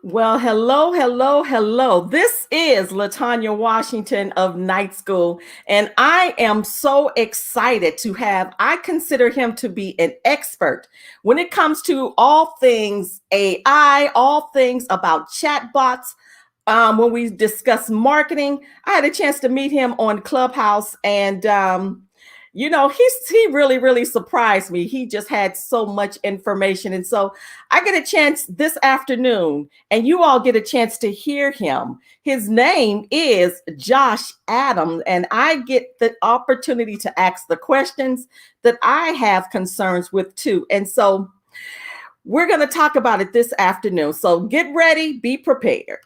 Well, hello, hello, hello. This is Latanya Washington of Night School, and I am so excited to have. I consider him to be an expert when it comes to all things AI, all things about chatbots. When we discuss marketing, I had a chance to meet him on Clubhouse, and he really surprised me. He just had so much information, and so I get a chance this afternoon, and you all get a chance to hear him. His name is Josh Adams, and I get the opportunity to ask the questions that I have concerns with too. And so we're going to talk about it this afternoon. So get ready, be prepared.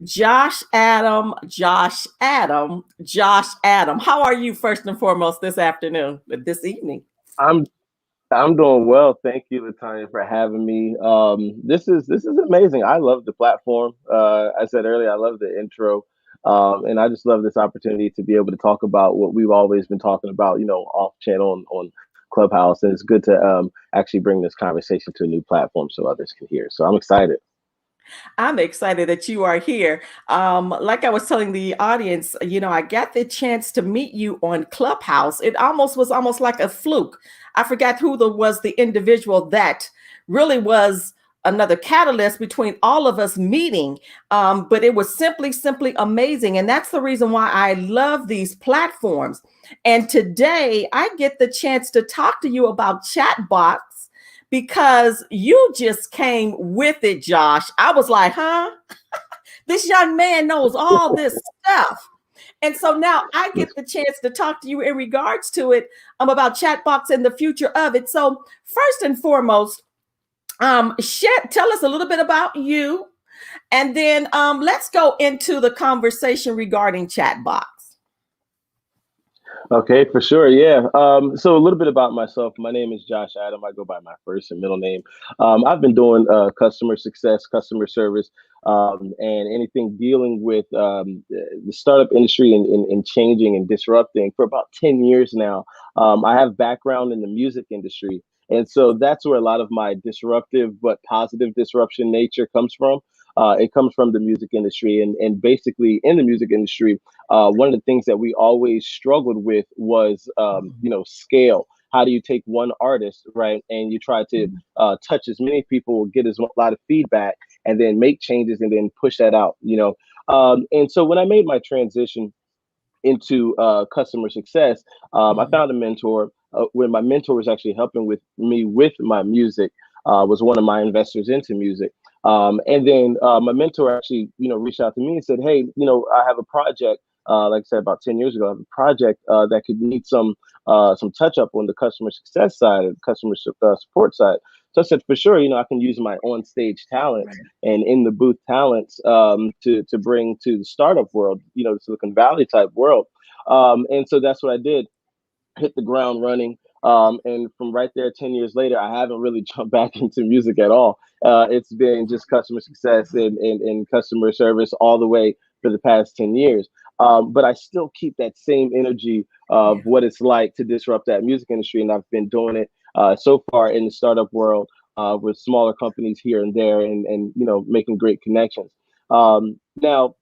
Josh Adam, Josh Adam, Josh Adam. How are you first and foremost this afternoon, this evening? I'm I'm doing well. Thank you, Latanya, for having me. This is amazing. I love the platform. I said earlier, I love the intro, and I just love this opportunity to be able to talk about what we've always been talking about, off channel on Clubhouse. And it's good to actually bring this conversation to a new platform so others can hear. So I'm excited. I'm excited that you are here. Like I was telling the audience, I got the chance to meet you on Clubhouse. It almost like a fluke. I forgot who was the individual that really was another catalyst between all of us meeting. But it was simply amazing. And that's the reason why I love these platforms. And today I get the chance to talk to you about chatbots because you just came with it, Josh. I was like, huh? This young man knows all this stuff. And so now I get the chance to talk to you in regards to it about chatbots and the future of it. So first and foremost, tell us a little bit about you, and then let's go into the conversation regarding chatbots. Okay, for sure. Yeah. So a little bit about myself. My name is Josh Adam. I go by my first and middle name. I've been doing customer success, customer service, and anything dealing with the startup industry and changing and disrupting for about 10 years now. I have background in the music industry. And so that's where a lot of my disruptive but positive disruption nature comes from. It comes from the music industry. And basically, in the music industry, one of the things that we always struggled with was, scale. How do you take one artist, right, and you try to touch as many people, get as a lot of feedback, and then make changes and then push that out, and so when I made my transition into customer success, I Mhm. found a mentor. When my mentor was actually helping with me with my music, was one of my investors into music. And then my mentor actually, reached out to me and said, "Hey, I have a project. Like I said, about 10 years ago, I have a project that could need some touch up on the customer success side and customer support side." So I said, "For sure, I can use my on stage talents and in the booth talents to bring to the startup world, the Silicon Valley type world." And so that's what I did, hit the ground running. And from right there, 10 years later, I haven't really jumped back into music at all. It's been just customer success and customer service all the way for the past 10 years. But I still keep that same energy of what it's like to disrupt that music industry. And I've been doing it so far in the startup world with smaller companies here and there and making great connections. Now,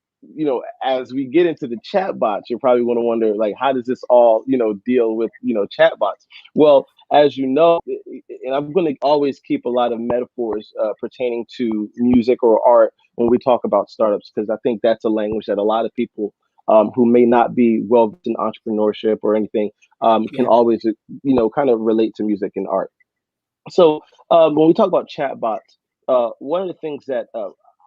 as we get into the chatbots, you're probably going to wonder, like, how does this all, deal with, chatbots? Well, as you know, and I'm going to always keep a lot of metaphors pertaining to music or art when we talk about startups, because I think that's a language that a lot of people who may not be well versed in entrepreneurship or anything can Yeah. always, kind of relate to music and art. So when we talk about chatbots, one of the things that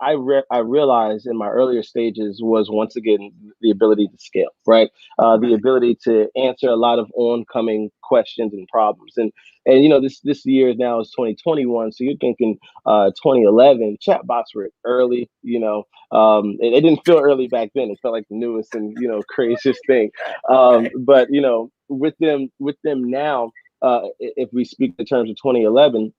I realized in my earlier stages was once again the ability to scale, right? The Right. ability to answer a lot of oncoming questions and problems. And this year now is 2021, so you're thinking 2011 chatbots were early. It didn't feel early back then. It felt like the newest and craziest thing. Right. But with them now, if we speak in terms of 2011,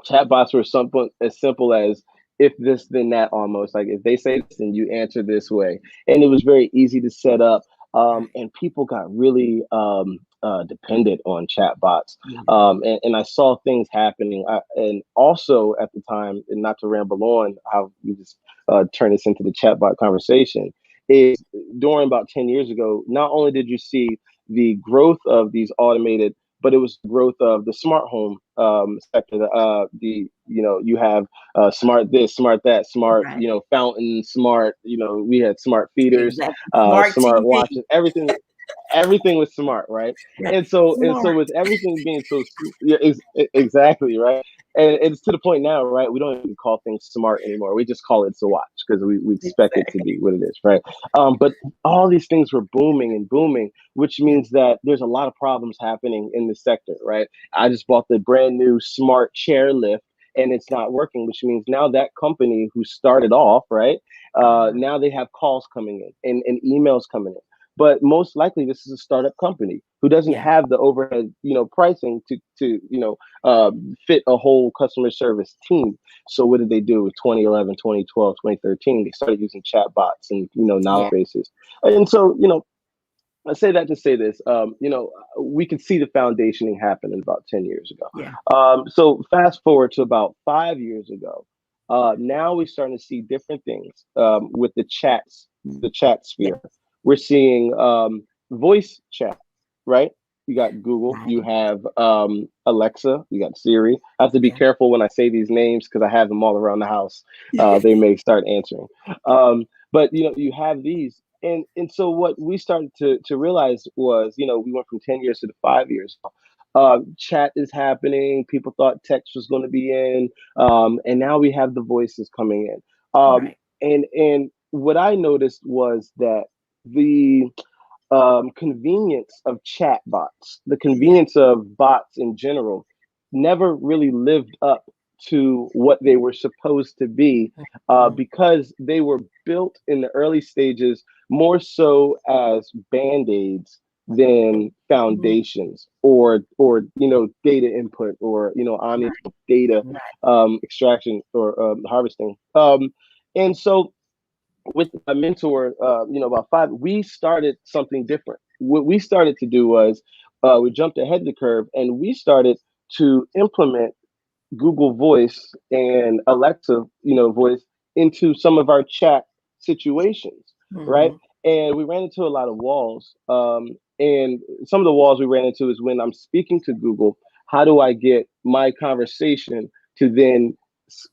chatbots were something as simple as if this then that, almost like if they say this and you answer this way, and it was very easy to set up. Right. And people got really dependent on chatbots. Yeah. And I saw things happening. And also at the time, and not to ramble on how we just turn this into the chatbot conversation, is during about 10 years ago, not only did you see the growth of these automated, but it was the growth of the smart home sector. You have smart this, smart that, smart Right. fountain, smart. We had smart feeders, Exactly. Smart smart TV. watches, everything was smart, right? Right. And so Smart. with everything being yeah, exactly, right. And it's to the point now, right? We don't even call things smart anymore. We just call it a watch because we expect it to Exactly. be what it is, right? But all these things were booming and booming, which Yeah. means that there's a lot of problems happening in the sector, right? I just bought the brand new smart chair lift and it's not working, which means now that company who started off, right? Uh-huh. Now they have calls coming in and emails coming in. But most likely, this is a startup company who doesn't Yeah. have the overhead, pricing to fit a whole customer service team. So what did they do? 2011, 2012, 2013, they started using chatbots and Yeah. knowledge bases. And so I say that to say this. We could see the foundationing happen in about 10 years ago. Yeah. So fast forward to about 5 years ago. Now we're starting to see different things with the chat Yeah. sphere. We're seeing voice chat, right? You got Google, Right. you have Alexa, you got Siri. I have to be Yeah. careful when I say these names because I have them all around the house. They may start answering. But you have these, and so what we started to realize was, we went from 10 years to the 5 years. Chat is happening. People thought text was going to be in, and now we have the voices coming in. Right. And what I noticed was that the convenience of chatbots, the Yeah. convenience of bots in general, never really lived up to what they were supposed to be, Mm. because they were built in the early stages more so as band-aids than Mhm. foundations, or data input, or omni Right. data Right. extraction or harvesting. And so with my mentor, about five, we started something different. What we started to do was we jumped ahead of the curve and we started to implement Google Voice and Alexa, voice into some of our chat situations, right? Mhm. And we ran into a lot of walls. And some of the walls we ran into is when I'm speaking to Google, how do I get my conversation to then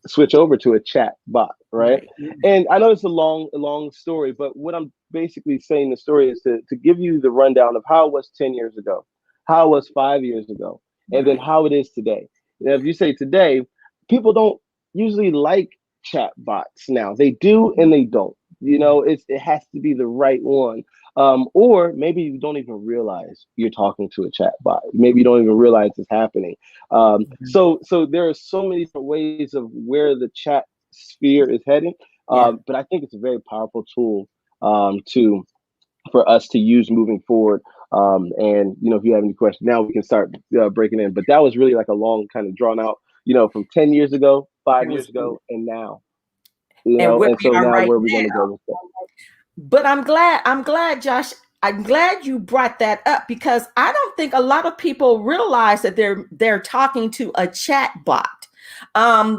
switch over to a chat bot, right? Right. Yeah. And I know it's a long story, but what I'm basically saying the story is to give you the rundown of how it was 10 years ago, how it was 5 years ago, and then Right. how it is today. Now, if you say today, people don't usually like chat bots now. They do and they don't. Yeah. It has to be the right one. Or maybe you don't even realize you're talking to a chat bot. Maybe you don't even realize it's happening. Mhm. So there are so many different ways of where the chat sphere is heading. Yeah. But I think it's a very powerful tool to for us to use moving forward. And if you have any questions, now we can start breaking in. But that was really like a long kind of drawn out, from 10 years ago, five That was years good. ago, and now, And where and we so are now right where are we going to now. go with that? But I'm glad, Josh. I'm glad you brought that up because I don't think a lot of people realize that they're talking to a chat bot.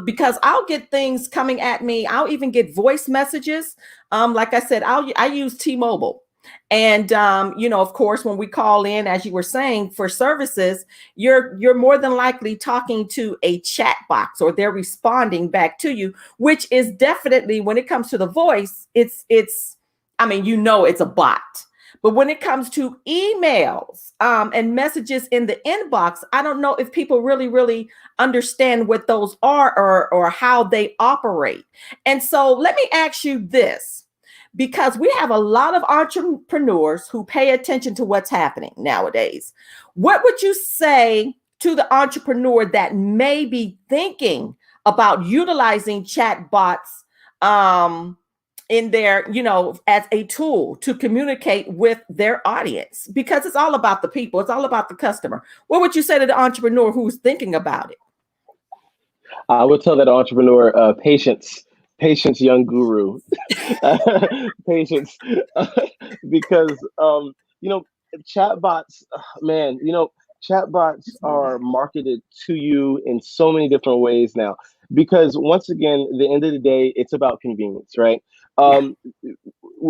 Because I'll get things coming at me. I'll even get voice messages. Like I said, I use T-Mobile. And of course, when we call in, as you were saying, for services, you're more than likely talking to a chat box or they're responding back to you, which is definitely when it comes to the voice, it's I mean, it's a bot. But when it comes to emails and messages in the inbox, I don't know if people really understand what those are, or how they operate. And so let me ask you this, because we have a lot of entrepreneurs who pay attention to what's happening nowadays. What would you say to the entrepreneur that may be thinking about utilizing chatbots in their, as a tool to communicate with their audience? Because it's all about the people, it's all about the customer. What would you say to the entrepreneur who's thinking about it? I would tell that entrepreneur, patience, patience, young guru, patience, because you know, chatbots, man, chatbots are marketed to you in so many different ways now. Because once again, at the end of the day, it's about convenience, right? Yeah. Um,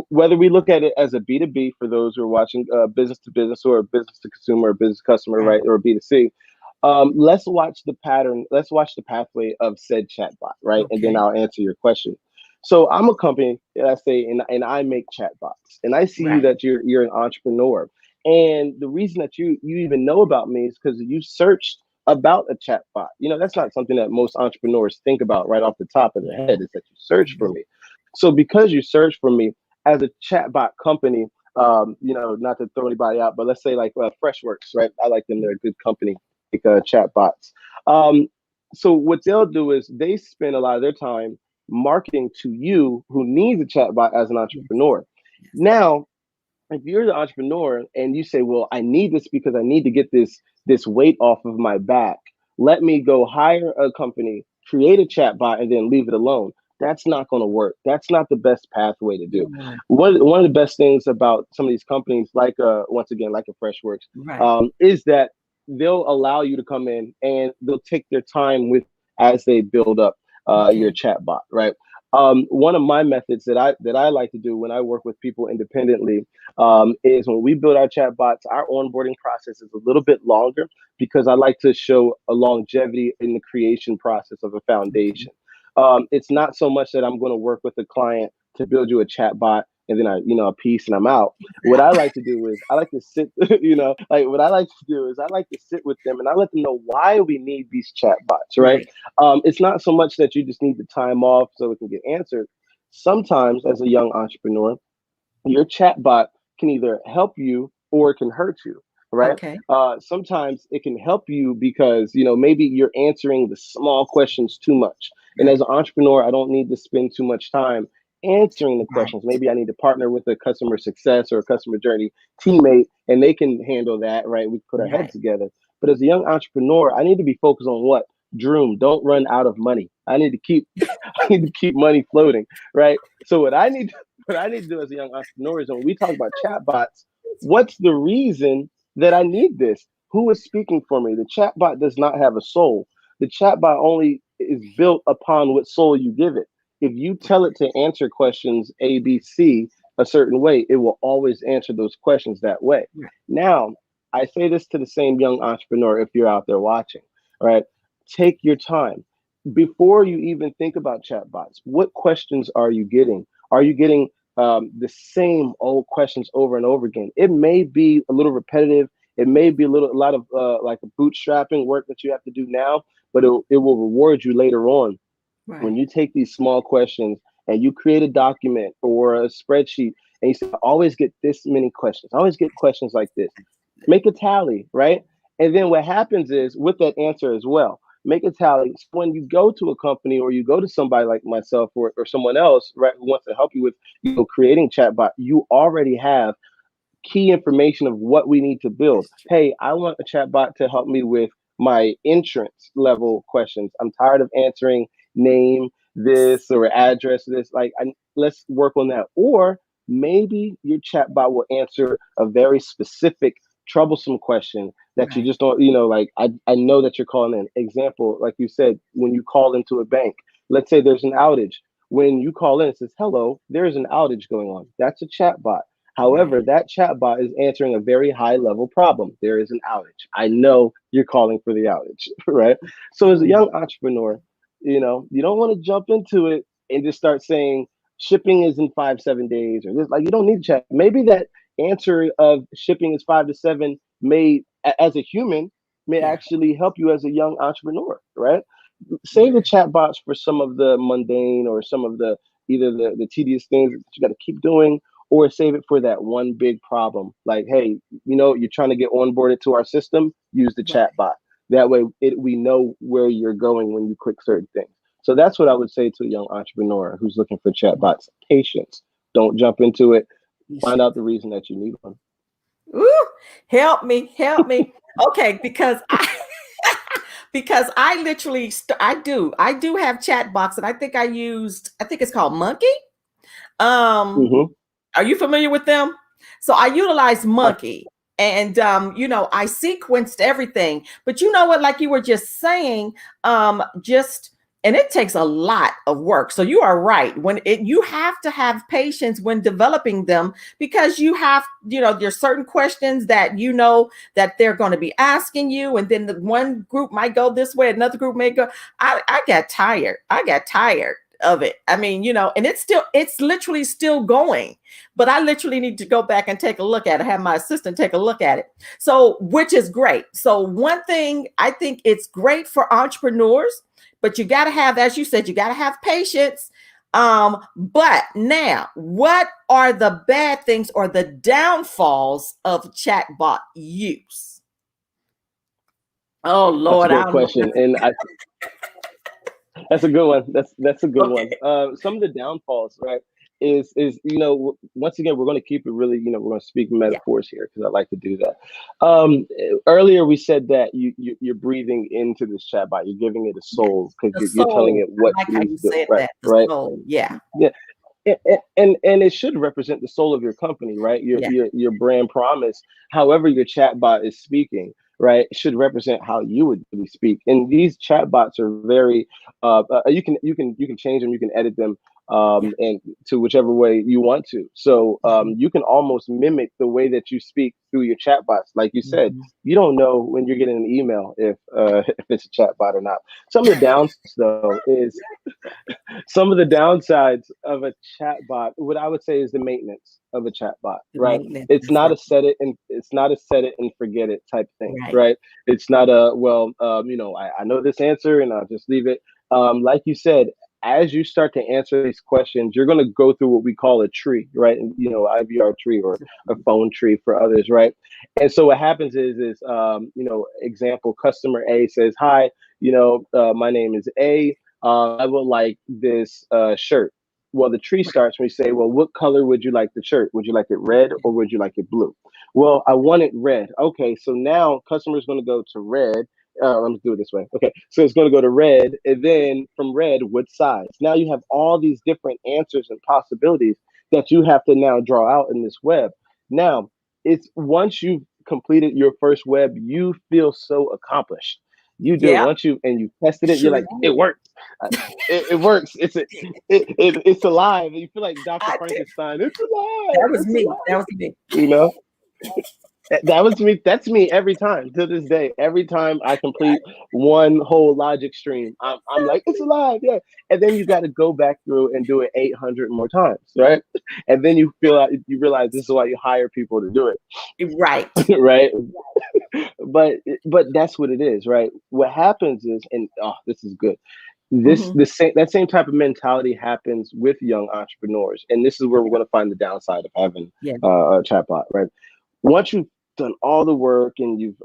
Whether we look at it as a B2B for those who are watching, business to business, or business to consumer, or business customer, Right. right, or B2C, let's watch the pattern. Let's watch the pathway of said chatbot, right? And then Okay. I'll answer your question. So I'm a company, let's say, and I make chatbots, and I see you Right. that you're an entrepreneur, and the reason that you even know about me is because you searched about a chatbot. That's not something that most entrepreneurs think about right off the top of their Yeah. head. Is that you search for me. So because you search for me as a chatbot company, not to throw anybody out, but let's say like Freshworks, right? I like them; they're a good company, like chatbots. Um, so what they'll do is they spend a lot of their time marketing to you who needs a chatbot as an Yes. entrepreneur. Yes. Now, if you're the entrepreneur and you say, well, I need this because I need to get this weight off of my back, let me go hire a company, create a chatbot, and then leave it alone. That's not going to work. That's not the best pathway to do. No. One of the best things about some of these companies, like once again, like a Freshworks, Right. is that they'll allow you to come in and they'll take their time with as they build up your Okay. chatbot, right? One of my methods that I like to do when I work with people independently, is when we build our chatbots, our onboarding process is a little bit longer because I like to show a longevity in the creation process of a Okay. foundation. It's not so much that I'm going to work with a client to build you a chatbot and then a piece and I'm out. What I like to do is I like to sit, like what I like to do is I like to sit with them and I let them know why we need these chatbots, right? Right. It's not so much that you just need the time off so it can get answered. Sometimes, as a young entrepreneur, your chatbot can either help you or it can hurt you, right? Okay. Sometimes it can help you because maybe you're answering the small questions too much, and Right. as an entrepreneur I don't need to spend too much time answering the Right. questions. Maybe I need to partner with a customer success or a customer journey teammate and they can handle that, right? We put our heads Right. together. But as a young entrepreneur I need to be focused on what, Dream, don't run out of money. I need to keep I need to keep money floating, right? So what I need to do as a young entrepreneur is when we talk about chatbots, what's the reason that I need this? Who is speaking for me? The chatbot does not have a soul. The chatbot only is built upon what soul you give it. If you tell it to answer questions A, B, C a certain way, it will always answer those questions that way. Right. Now, I say this to the same young entrepreneur if you're out there watching, right? Take your time before you even think about chatbots. What questions are you getting? Are you getting the same old questions over and over again? It may be a little repetitive. It may be a lot of like a bootstrapping work that you have to do now, but it will reward you later on when Right. you take these small questions and you create a document or a spreadsheet and you say, I always get this many questions. I always get questions like this. Make a tally, right? And then what happens is with that answer as well, make a tally. So when you go to a company or you go to somebody like myself or someone else, right, who wants to help you with, creating chatbot, you already have key information of what we need to build. That's true. Hey, I want a chatbot to help me with my insurance level questions. I'm tired of answering name this or address this. Let's work on that. Or maybe your chatbot will answer a very specific troublesome question that you Right. just don't, I know that you're calling in. Example, like you said, when you call into a bank, let's say there's an outage. When you call in, it says, hello, there's an outage going on. That's a chatbot. Right. However, that chatbot is answering a very high level problem. There is an outage. I know you're calling for the outage, right? So as a Right. young entrepreneur, you don't want to jump into it and just start saying shipping is in 5, 7 days or this. Like you don't need to chat. Maybe that answer of shipping is 5 to 7 may, as a human, may Yeah. actually help you as a young entrepreneur, right? Save the Right. chatbots for some of the mundane or some of the either the tedious things that you got to keep doing, or save it for that one big problem. Like, hey, you're trying to get onboarded to our system, use the Right. chatbot. That way, we know where you're going when you click certain things. So that's what I would say to a young entrepreneur who's looking for chatbots. Patience. Don't jump into it. Find out the reason that you need one. Ooh, help me, help me. Okay, because I because I literally I do have chat box, and I think it's called Monkey. Um, Mm-hmm. are you familiar with them? So I utilize I, Monkey, and I sequenced everything. But you know what, like you were just saying, just and it takes a lot of work. So you are right. You have to have patience when developing them, because there's certain questions that that they're going to be asking you, and then the one group might go this way, another group may go. I got tired. I got tired of it. I mean, and it's literally still going, but I literally need to go back and take a look at it, have my assistant take a look at it. So, which is great. So, one thing, I think it's great for entrepreneurs, but you got to have, as you said, you got to have patience. But now, what are the bad things or the downfalls of chatbot use? Oh that's a Lord, I great don't know. question, and that's a good one. That's a good one. Okay. Some of the downfalls, right, is once again we're going to keep it really, we're going to speak Yeah. metaphors here because I like to do that. Earlier we said that you're breathing into this chatbot, you're giving it a Yes. soul because The you're telling soul. it what I like it how needs you to do, said right, that. The right. soul. Yeah. Yeah, and it should represent the soul of your company, right? Your Yeah. your brand promise. However, your chatbot is speaking, right, should represent how you would really speak. And these chatbots are very, you can change them, you can edit them, Yeah. and to whichever way you want to. So Mhm. you can almost mimic the way that you speak through your chatbots. Like you said, Mhm. you don't know when you're getting an email if if it's a chatbot or not. Some of the downsides though is some of the downsides of a chatbot, what I would say is the maintenance of a chatbot, The right? maintenance It's is not right. a set it and forget it type thing, Right. right? It's not a, well, I know this answer and I'll just leave it. Like you said, as you start to answer these questions, you're going to go through what we call a tree, right? And, IVR tree or a phone tree for others, right? And so what happens is example, customer A says, hi, my name is A. I would like this shirt. Well, the tree Right. starts when we say, well, what color would you like the shirt? Would you like it red or would you like it blue? Well, I want it red. Okay, so now customer's going to go to red. Let me do it this way. Okay, so it's going to go to red, and then from red, what size? Now you have all these different answers and possibilities that you have to now draw out in this web. Now, it's once you've completed your first web, you feel so accomplished. You do. Yeah. Once you tested it, you're Sure like, it did. works. It works. It's alive. You feel like Dr. I did. Frankenstein. It's alive. That was It's me. That alive. was me. You know, that was me. That's me every time to this day. Every time I complete one whole logic stream, I'm like, it's alive. Yeah. And then you got to go back through and do it 800 more times, right? And then you realize this is why you hire people to do it, Right. right? but but that's what it is, right? What happens is, and oh, this is good. Hmm. The same that same type of mentality happens with young entrepreneurs, and this is where we're Yeah. going to find the downside of having Yeah. a chatbot, right? Once you've done all the work and you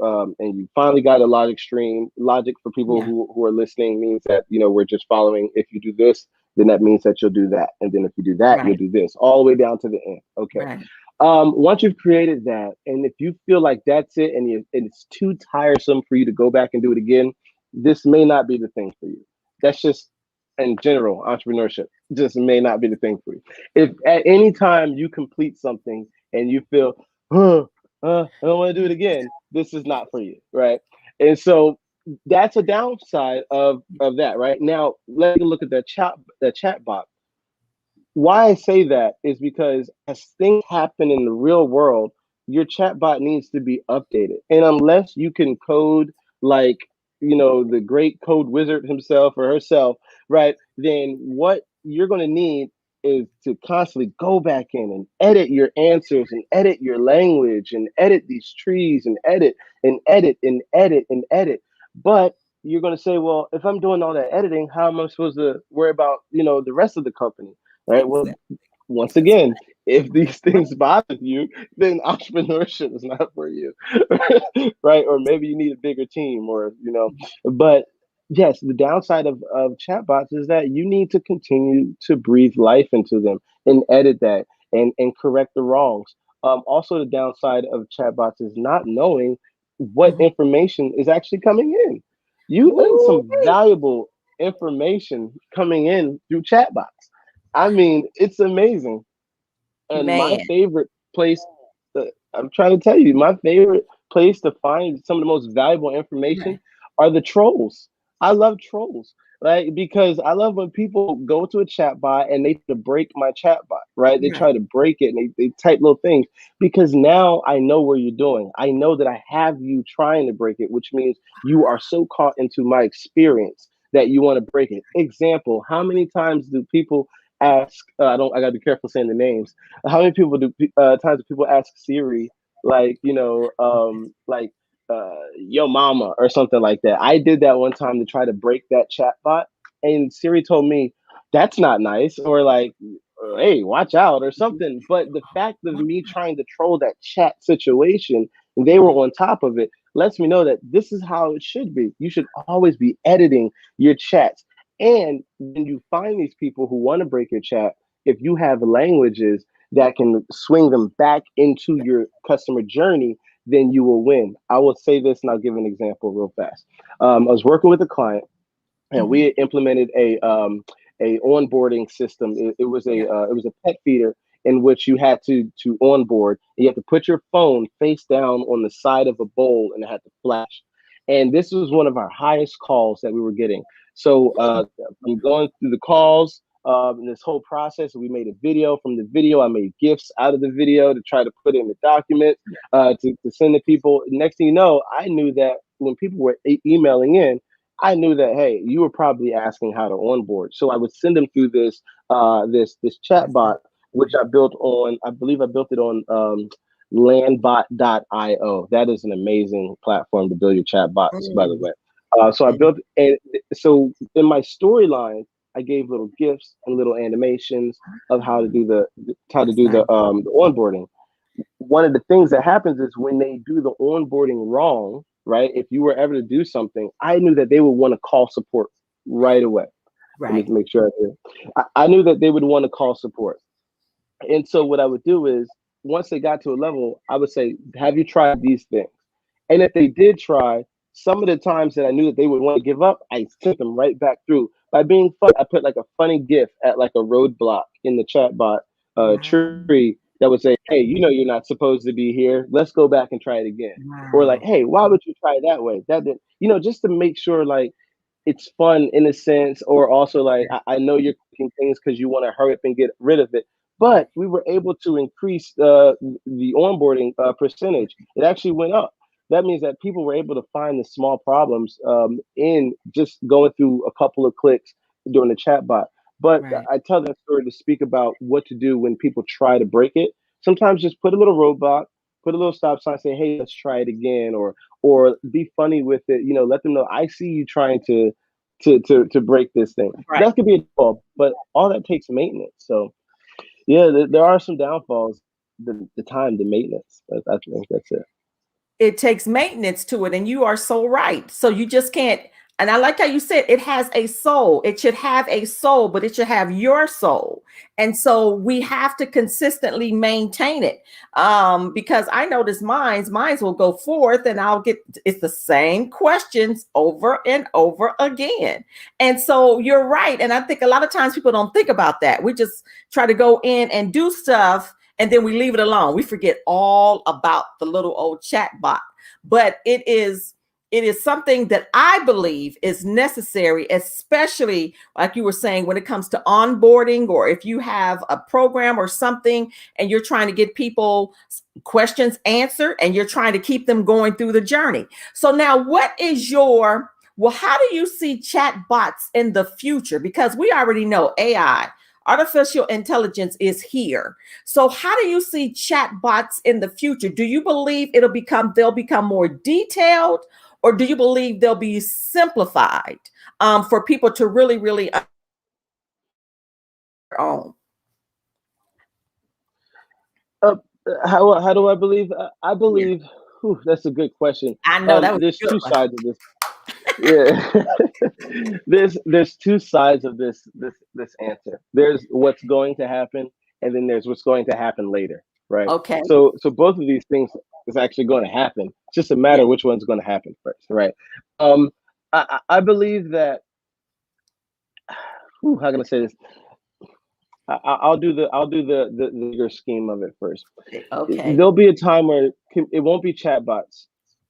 finally got a logic stream. Logic for people Yeah. who are listening means that we're just following. If you do this, then that means that you'll do that, and then if you do that, you'll Right. do this, all the way down to the end. Okay. Right. Once you've created that, and if you feel like that's it, and it's too tiresome for you to go back and do it again, this may not be the thing for you. That's just in general entrepreneurship. Just may not be the thing for you. If at any time you complete something and you feel, I don't want to do it again, this is not for you, right? And so that's a downside of that, right? Now let's look at the chat box. Why I say that is because as things happen in the real world, your chatbot needs to be updated. And unless you can code like, the great code wizard himself or herself, right? Then what you're going to need is to constantly go back in and edit your answers and edit your language and edit these trees and edit and edit and edit and edit. But you're going to say, well, if I'm doing all that editing, how am I supposed to worry about, the rest of the company? Right. Well, Exactly. once That's again, if these right. things bother you, then entrepreneurship is not for you. Right. Or maybe you need a bigger team but yes, the downside of chatbots is that you need to continue to breathe life into them and edit that and correct the wrongs. Also, the downside of chatbots is not knowing what Mhm. information is actually coming in. Ooh, Some valuable information coming in through chatbots. I mean, it's amazing. And my man. favorite place, uh, I'm trying to tell you, my favorite place to find some of the most valuable information Right. are the trolls. I love trolls, right? Because I love when people go to a chat bot and they try to break my chat bot, right? They Right. try to break it and they type little things because now I know where you're doing. I know that I have you trying to break it, which means you are so caught into my experience that you want to break it. Example, how many times do people ask, I gotta be careful saying the names, how many people do times do people ask Siri like yo mama or something like that? I did that one time to try to break that chat bot, and Siri told me that's not nice, or like hey watch out or something. But the fact of me trying to troll that chat situation, and they were on top of it, lets me know that this is how it should be. You should always be editing your chats. And when you find these people who want to break your chat, if you have languages that can swing them back into your customer journey, then you will win. I will say this and I'll give an example real fast. I was working with a client and we Mhm. had implemented a onboarding system. Yeah. It was a pet feeder in which you had to onboard. You had to put your phone face down on the side of a bowl and it had to flash. And this was one of our highest calls that we were getting. So I'm going through the calls. In this whole process, we made a video. From the video, I made gifs out of the video to try to put in the document to send to people. Next thing you know, I knew that when people were emailing in, I knew that hey, you were probably asking how to onboard. So I would send them through this chat That's bot, which I built on. I believe I built it on landbot.io. That is an amazing platform to build your chat bots, by the Mm. way. So I And built, and so in my storyline, I gave little gifts and little animations of how to do that's nice. the onboarding. One of the things that happens is when they do the onboarding wrong, right? If you were ever to do something, I knew that they would want to call support right away. Let me Right. make sure I hear. I knew that they would want to call support. And so what I would do is once they got to a level, I would say, have you tried these things? And if they did try, some of the times that I knew that they would want to give up, I sent them right back through. By being fun, I put like a funny GIF at like a roadblock in the chatbot Wow. tree that would say, hey, you know you're not supposed to be here. Let's go back and try it again. Or like, Wow. hey, why would you try that way? That didn't, just to make sure like it's fun in a sense, or also like I know you're clicking things because you want to hurry up and get rid of it. But Right. we were able to increase the onboarding percentage. It actually went up. That means that people were able to find the small problems in just going through a couple of clicks during the chatbot. But Right. I tell that story to speak about what to do when people try to break it. Sometimes just put a little roadblock, put a little stop sign, say, "Hey, let's try it again," or be funny with it. Let them know I see you trying to break this thing. Right. That could be a downfall, but all that takes maintenance. So yeah, there are some downfalls. The time, the maintenance. I think that's it. It takes maintenance to it, and you are so right. So you just can't. And I like how you said it has a soul. It should have a soul, but it should have your soul. And so we have to consistently maintain it. Because I notice mines will go forth and I'll get it's the same questions over and over again. And so you're right. And I think a lot of times people don't think about that. We just try to go in and do stuff and then we leave it alone. We forget all about the little old chat bot. But it is something that I believe is necessary, especially like you were saying, when it comes to onboarding, or if you have a program or something and you're trying to get people questions answered and you're trying to keep them going through the journey. So now how do you see chat bots in the future? Because we already know AI. artificial intelligence is here. So how do you see chatbots in the future? Do you believe they'll become more detailed, or do you believe they'll be simplified for people to really, really own? Uh, how do I believe? I Yeah. believe. Whew, that's a good question. I know that was There's a good two one. sides of this. Yeah, there's two sides of this answer. There's what's going to happen, and then there's what's going to happen later, right? Okay. So both of these things is actually going to happen. It's just a Yeah. matter which one's going to happen first, right? Um, I believe that. Whew, how can I say this? I'll do the bigger scheme of it first. Okay. There'll be a time where it won't be chatbots.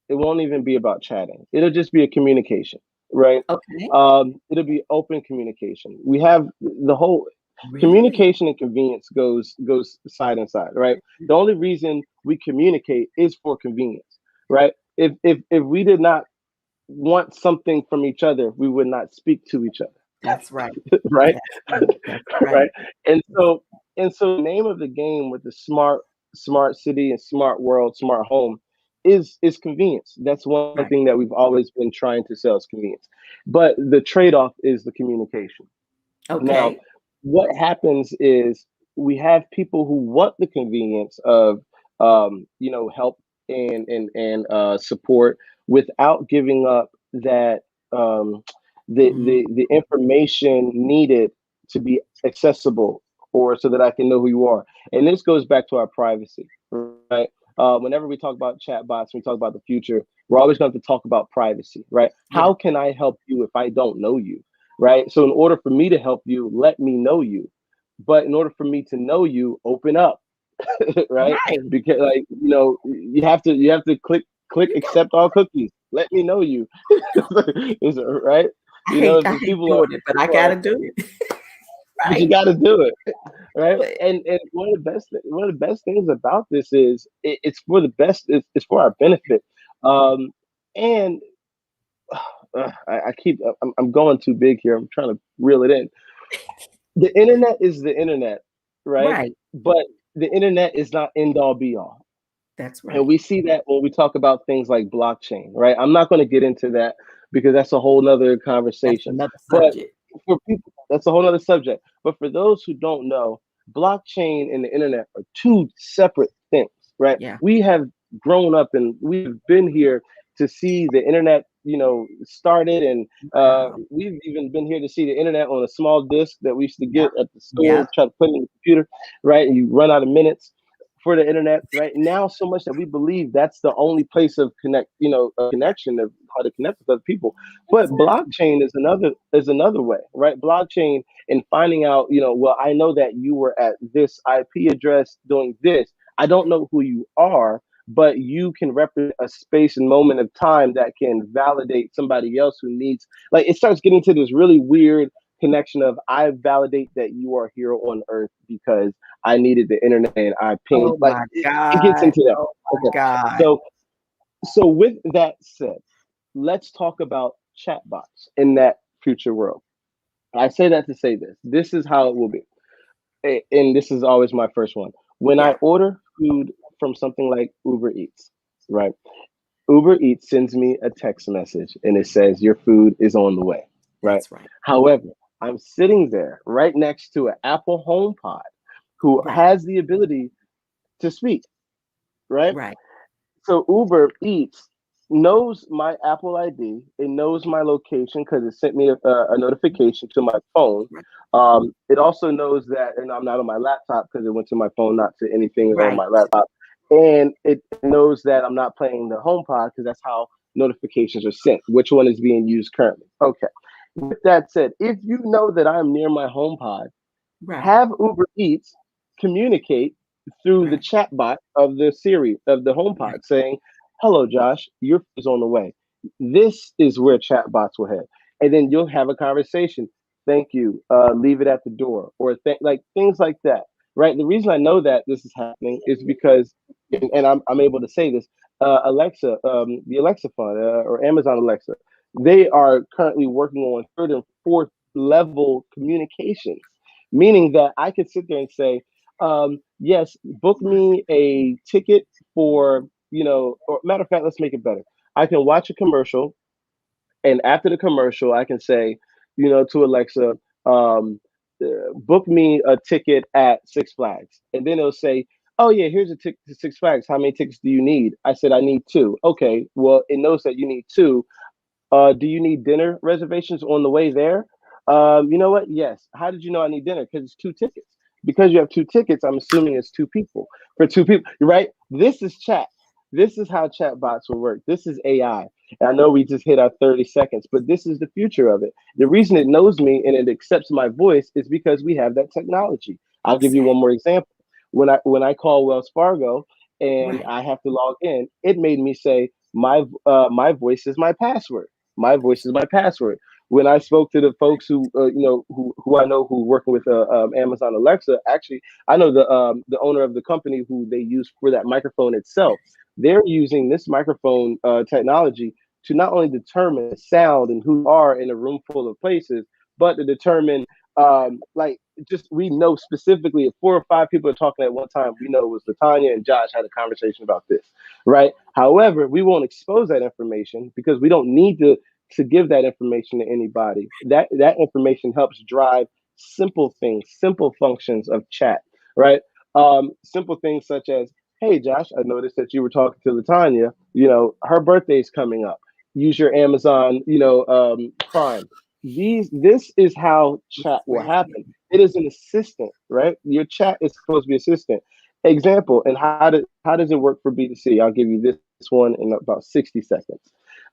It won't even be about chatting. It'll just be a communication, right? Okay. It'll be open communication. We have the whole Really? communication and convenience goes side and side, right? The only reason we communicate is for convenience, right? If we did not want something from each other, we would not speak to each other, That's right. right? That's right. That's right. Right. And so the name of the game with the smart city and smart world, smart home is convenience. That's one Right. thing that we've always been trying to sell is convenience. But the trade-off is the communication. Now, Okay. what happens is we have people who want the convenience of help and support without giving up that Mhm. the information needed to be accessible or so that I can know who you are. And this goes back to our privacy, right? Whenever we talk about chatbots, we talk about the future, we're always going to talk about privacy, right? Yeah. How can I help you if I don't know you? Right? So in order for me to help you, let me know you. But in order for me to know you, open up, right? Right. Because you have to click You got accept all cookies. Let me know you. Right? I If hate people are doing it, but I people are gotta do it. but you Right? got to do it, right? Do it. And one of the best things about this is it's for the best. It's for our benefit. And I'm going too big here. I'm trying to reel it in. The internet is the internet, right? Right. But the internet is not end all be all. That's And right. we see that when we talk about things like blockchain, right? I'm not going to get into that because that's a whole nother That's conversation. another But subject. for people, that's a whole other subject. But for those who don't know, blockchain and the internet are two separate things, right? Yeah. We have grown up and we've been here to see the internet, started, and Wow. we've even been here to see the internet on a small disk that we used to Yep. get at the store, Yep. try to put in the computer, right? And you run out of minutes for the internet right now so much that we believe that's the only place of connection of how to connect with other people. But Exactly. blockchain is another way, right? Blockchain and finding out, well, I know that you were at this IP address doing this. I don't know who you are, but you can represent a space and moment of time that can validate somebody else who needs, like, it starts getting to this really weird connection of I validate that you are here on earth because I needed the internet and I pinged. Oh Like my it gets God. into that. Oh my Okay. God. So with that said, let's talk about chatbots in that future world. I say that to say this. This is how it will be. And this is always my first one. When I Yeah. order food from something like Uber Eats, right? Uber Eats sends me a text message and it says your food is on the way, right? That's right. However, I'm sitting there right next to an Apple HomePod who Right. has the ability to speak, right? Right. So Uber Eats knows my Apple ID. It knows my location because it sent me a notification to my phone. Right. It also knows that, and I'm not on my laptop because it went to my phone, not to anything on Right. my laptop. And it knows that I'm not playing the HomePod because that's how notifications are sent. Which one is being used currently? Okay. With that said, if you know that I'm near my HomePod, Right. have Uber Eats communicate through the Right. chat bot of the Siri of the Right. HomePod saying, "Hello, Josh, your food is on the way." This is where chatbots will head, and then you'll have a conversation. Thank you. Leave it at the door, or like things like that. Right. The reason I know that this is happening is because, and I'm able to say this. Alexa, the Alexa fund, or Amazon Alexa, they are currently working on third and fourth level communications, meaning that I could sit there and say, yes, book me a ticket for, or matter of fact, let's make it better. I can watch a commercial, and after the commercial, I can say, to Alexa, um, book me a ticket at Six Flags. And then it'll say, oh, yeah, here's a ticket to Six Flags. How many tickets do you need? I said, I need two. Okay, well, it knows that you need two. Do you need dinner reservations on the way there? You know what? Yes. How did you know I need dinner? Because it's two tickets. Because you have two tickets, I'm assuming it's two people. For two people, right? This is chat. This is how chatbots will work. This is AI. And I know we just hit our 30 seconds, but this is the future of it. The reason it knows me and it accepts my voice is because we have that technology. I'll give you one Exactly. more example. When I call Wells Fargo and Right. I have to log in, it made me say my voice is my password. My voice is my password. When I spoke to the folks who who I know who working with Amazon Alexa, actually I know the owner of the company who they use for that microphone itself. They're using this microphone technology to not only determine the sound and who you are in a room full of places, but to determine like just we know specifically if four or five people are talking at one time, we know it was Latanya and Josh had a conversation about this, right? However, we won't expose that information because we don't need to give that information to anybody. That information helps drive simple things, simple functions of chat, right? Simple things such as, hey Josh, I noticed that you were talking to Latanya. Her birthday's coming up. Use your Amazon, Prime. This is how chat will Where's happen. It is an assistant, right? Your chat is supposed to be assistant. Example, and how does it work for B2C? I'll give you this one in about 60 seconds.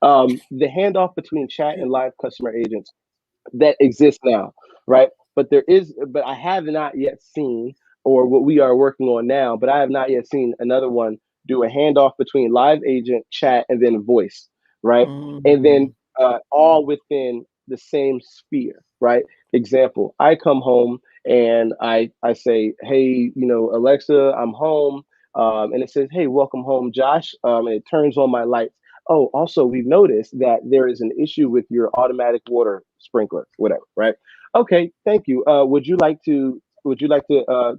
The handoff between chat and live customer agents that exists now, right? But I have not yet seen, or what we are working on now, but I have not yet seen another one do a handoff between live agent, chat, and then voice, right? And then Mhm. all within the same sphere, right? Example, I come home and I say, hey, Alexa, I'm home. And it says, hey, welcome home, Josh. And it turns on my lights. Oh, also, we've noticed that there is an issue with your automatic water sprinkler, whatever, right? Okay, thank you. Would you like to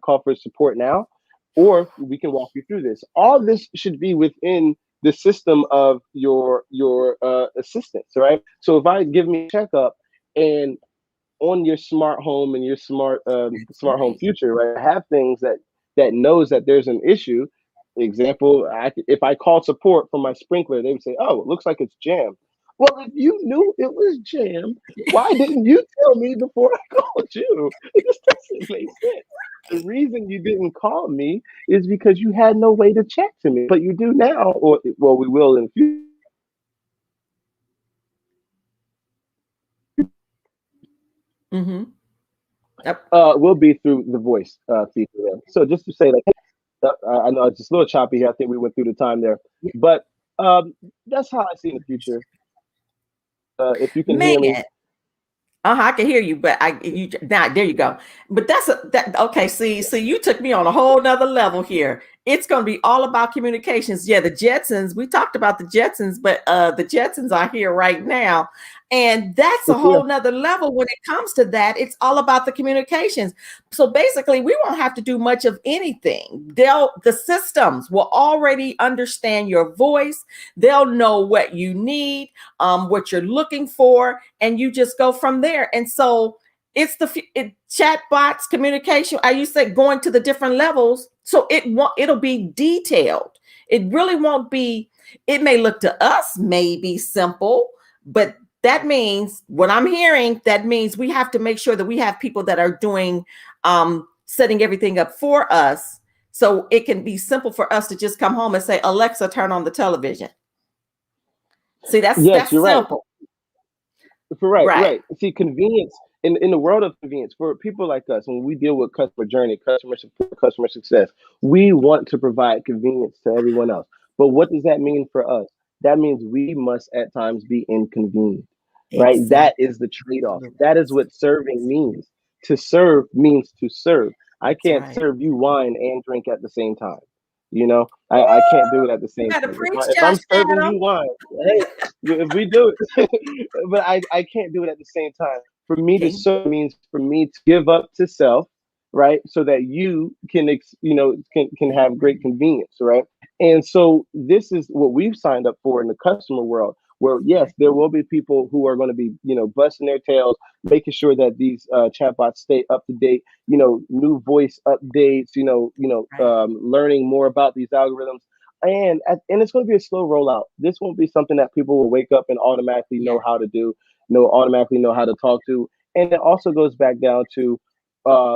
call for support now, or we can walk you through this. All this should be within the system of your assistants, right? So if I give me a checkup and on your smart home and your That's smart home right. future, right? I have things that knows that there's an issue. Example, if I call support from my sprinkler, they would say, "Oh, it looks like it's jammed." Well, if you knew it was jammed, why didn't you tell me before I called you? It just doesn't make sense. The reason you didn't call me is because you had no way to check to me, but you do now, or well, we will in the future. Mhm. Yep. Will be through the voice feature there. So just to say, like, I know it's just a little choppy here. I think we went through the time there, but that's how I see in the future. If you can Man, hear me, I can hear you, but you now there you go. But that okay. See, you took me on a whole nother level here. It's going to be all about communications. Yeah, the Jetsons. We talked about the Jetsons, but the Jetsons are here right now, and that's for a sure. whole nother level when it comes to that. It's all about the communications. So basically, we won't have to do much of anything. The systems will already understand your voice. They'll know what you need, what you're looking for, and you just go from there. And so it's chat bots communication. I used to say going to the different levels, so it'll be detailed. It really won't be. It may look to us maybe simple, but that means what I'm hearing. That means we have to make sure that we have people that are doing setting everything up for us, so it can be simple for us to just come home and say, Alexa, turn on the television. See, that's Yes, you're right. simple, For right, right? right. See, convenience in the world of convenience for people like us, when we deal with customer journey, customer support, customer success, we want to provide convenience to everyone else. But what does that mean for us? That means we must at times be inconvenient, right? Exactly. That is the trade-off. That is what serving means. To serve means to serve. I That's can't right. serve you wine and drink at the same time. I can't do it at the You same better time. preach, If Josh I'm serving Adam. you wine, hey, if we do it, but I can't do it at the same time. For me to Can't. serve means for me to give up to self, right? So that you can, can have great convenience, right? And so this is what we've signed up for in the customer world, where yes, there will be people who are going to be, busting their tails, making sure that these chatbots stay up to date, new voice updates, Right. learning more about these algorithms. And it's going to be a slow rollout. This won't be something that people will wake up and automatically Yeah. know how to do, automatically know how to talk to. And it also goes back down to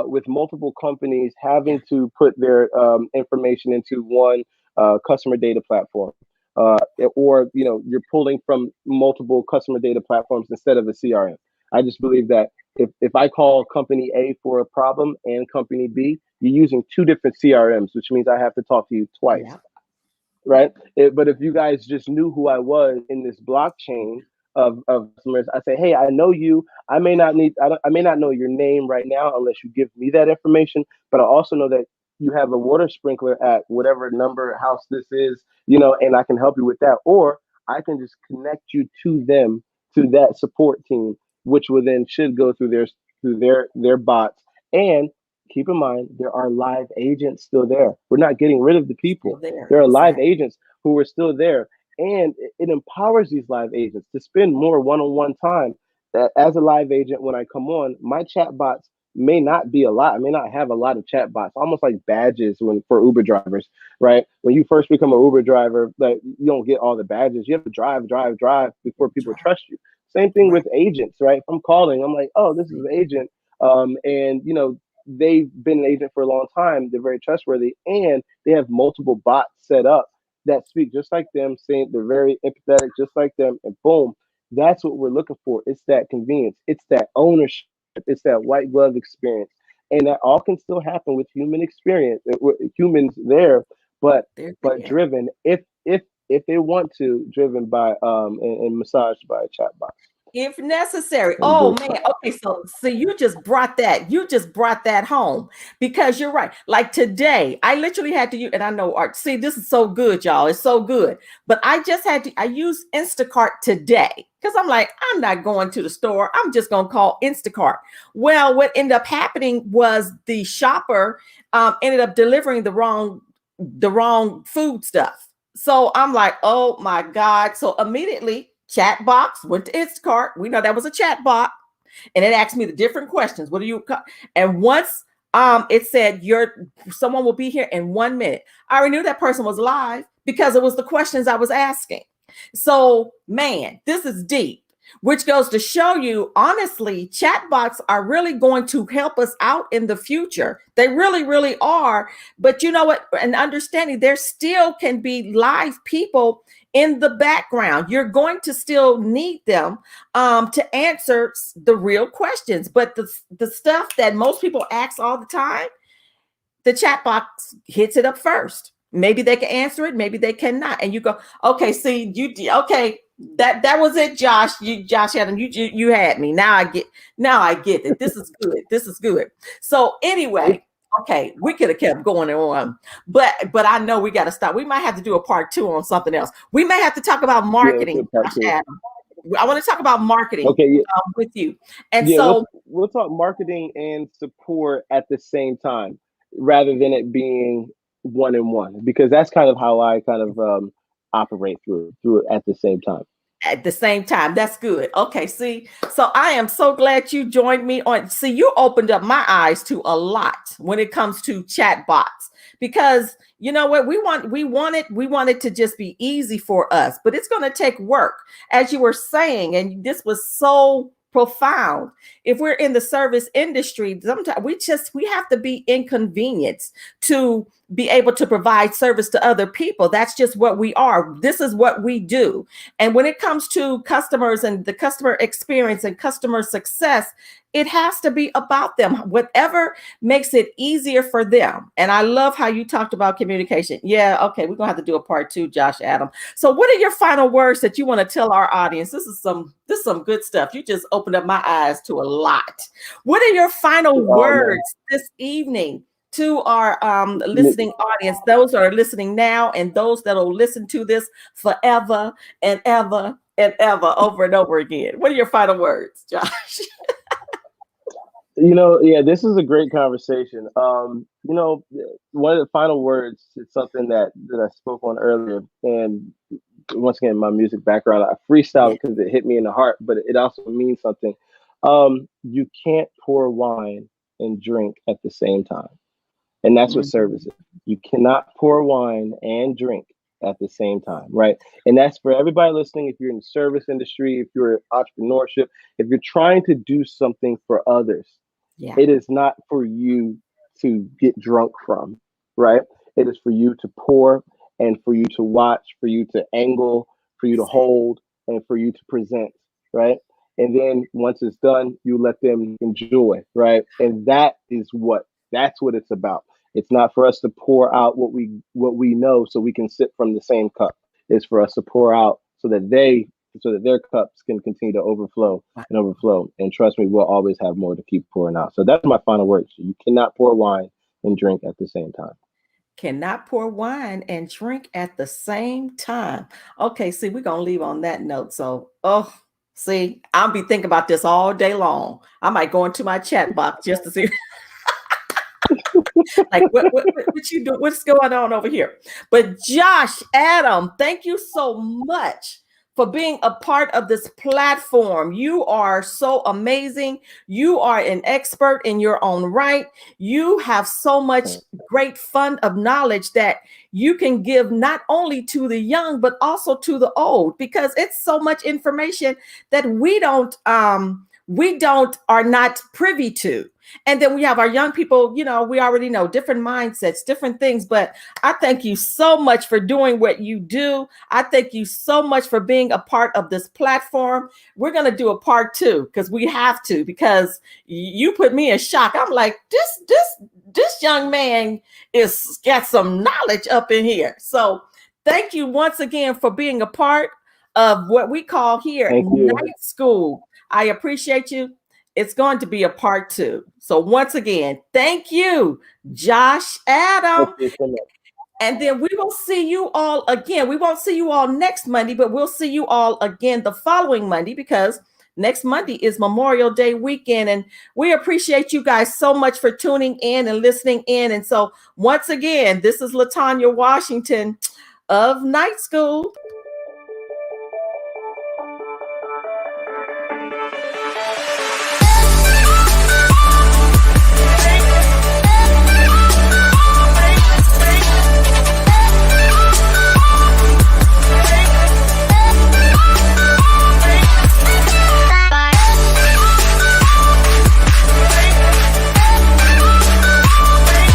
with multiple companies Yeah. having to put their information into one customer data platform, or you're pulling from multiple customer data platforms instead of a CRM. I just believe that if I call company A for a problem and company B, you're using two different CRMs, which means I have to talk to you twice, Yeah. right? But if you guys just knew who I was in this blockchain of customers, I say, hey, I know you. I may not know your name right now unless you give me that information, but I also know that you have a water sprinkler at whatever number house this is, and I can help you with that. Or I can just connect you to them, to that support team, which will then should go through their bots. And keep in mind, there are live agents still there. We're not getting rid of the Still people. there. There are live Exactly. agents who are still there. And it empowers these live agents to spend more one-on-one time. That as a live agent, when I come on, my chat bots may not be a lot. I may not have a lot of chat bots, almost like badges when for Uber drivers, right? When you first become an Uber driver, like you don't get all the badges. You have to drive, drive, drive before people Right. trust you. Same thing Right. with agents, right? If I'm calling, I'm like, oh, this is an agent. And they've been an agent for a long time. They're very trustworthy, and they have multiple bots set up that speak just like them, saying they're very empathetic, just like them, and boom, that's what we're looking for. It's that convenience, it's that ownership, it's that white glove experience, and that all can still happen with human experience, with humans there, but They're but there. driven, if they want to, driven by and massaged by chatbots If necessary. and Oh voice man. bots. Okay, so you just brought that home, because you're right. Like today, I literally had to use, and I know art. See, this is so good, y'all. It's so good. But I used Instacart today because I'm like, I'm not going to the store. I'm just gonna call Instacart. Well, what ended up happening was the shopper ended up delivering the wrong food stuff. So I'm like, oh my God. So immediately, chat box went to Instacart. We know that was a chat bot. And it asked me the different questions. What do you And once it said your someone will be here in 1 minute, I already knew that person was live because it was the questions I was asking. So man, this is deep, which goes to show you, honestly, chatbots are really going to help us out in the future. They really, really are. But you know what? And understanding there still can be live people in the background. You're going to still need them to answer the real questions. But the stuff that most people ask all the time, the chat box hits it up first. Maybe they can answer it, maybe they cannot. And you go, okay, see, okay, that was it, Josh. Josh Adam, you had me. Now I get it. This is good. This is good. So It, anyway, okay, we could have kept going on, but I know we got to stop. We might have to do a part two on something else. We may have to talk about yeah, let's do marketing, part Josh two. Adam. I want to talk about marketing Okay, yeah, with you. And yeah, let's so we'll talk marketing and support at the same time rather than it being one in one, because that's kind of how I kind of operate through it at the same time. at the same time. That's good. Okay, see, so I am so glad you joined me on. See, you opened up my eyes to a lot when it comes to chat bots, because you know what, we want it to just be easy for us, but it's going to take work, as you were saying, and this was so profound. If we're in the service industry, sometimes we have to be inconvenienced to be able to provide service to other people. That's just what we are. This is what we do. And when it comes to customers and the customer experience and customer success, it has to be about them, whatever makes it easier for them. And I love how you talked about communication. Yeah, okay, we're gonna have to do a part two, Josh Adam. So what are your final words that you want to tell our audience? This is some good stuff. You just opened up my eyes to a lot. What are your final Oh man, words this evening to our listening audience, those that are listening now and those that will listen to this forever and ever and ever, over and over again? What are your final words, Josh? Yeah, this is a great conversation. One of the final words is something that I spoke on earlier, and once again, my music background, I freestyle Yeah. it because it hit me in the heart, but it also means something. You can't pour wine and drink at the same time. And that's what service is. Mhm. You cannot pour wine and drink at the same time, right? And that's for everybody listening. If you're in the service industry, if you're in entrepreneurship, if you're trying to do something for others, Yeah. it is not for you to get drunk from, right? It is for you to pour and for you to watch, for you to angle, for you to Exactly. hold, and for you to present, right? And then once it's done, you let them enjoy, right? And that's what it's about. It's not for us to pour out what we know so we can sip from the same cup. It's for us to pour out so that their cups can continue to overflow and overflow. And trust me, we'll always have more to keep pouring out. So that's my final words. You cannot pour wine and drink at the same time. Cannot pour wine and drink at the same time. Okay, see, we're gonna leave on that note. So, oh, see, I'll be thinking about this all day long. I might go into my chat box just to see like what you do, what's going on over here. But Josh, Adam, thank you so much for being a part of this platform. You are so amazing. You are an expert in your own right. You have so much great fund of knowledge that you can give not only to the young but also to the old, because it's so much information that we don't are not privy to. And then we have our young people, we already know different mindsets, different things. But I thank you so much for doing what you do. I thank you so much for being a part of this platform. We're going to do a part two because we have to, because you put me in shock. I'm like, this young man is got some knowledge up in here. So thank you once again for being a part of what we call here Thank you. night school. I appreciate you. It's going to be a part two. So once again, thank you, Josh Thank Adam. you so much. And then we will see you all again. We won't see you all next Monday, but we'll see you all again the following Monday, because next Monday is Memorial Day weekend. And we appreciate you guys so much for tuning in and listening in. And so once again, this is Latanya Washington of Night School.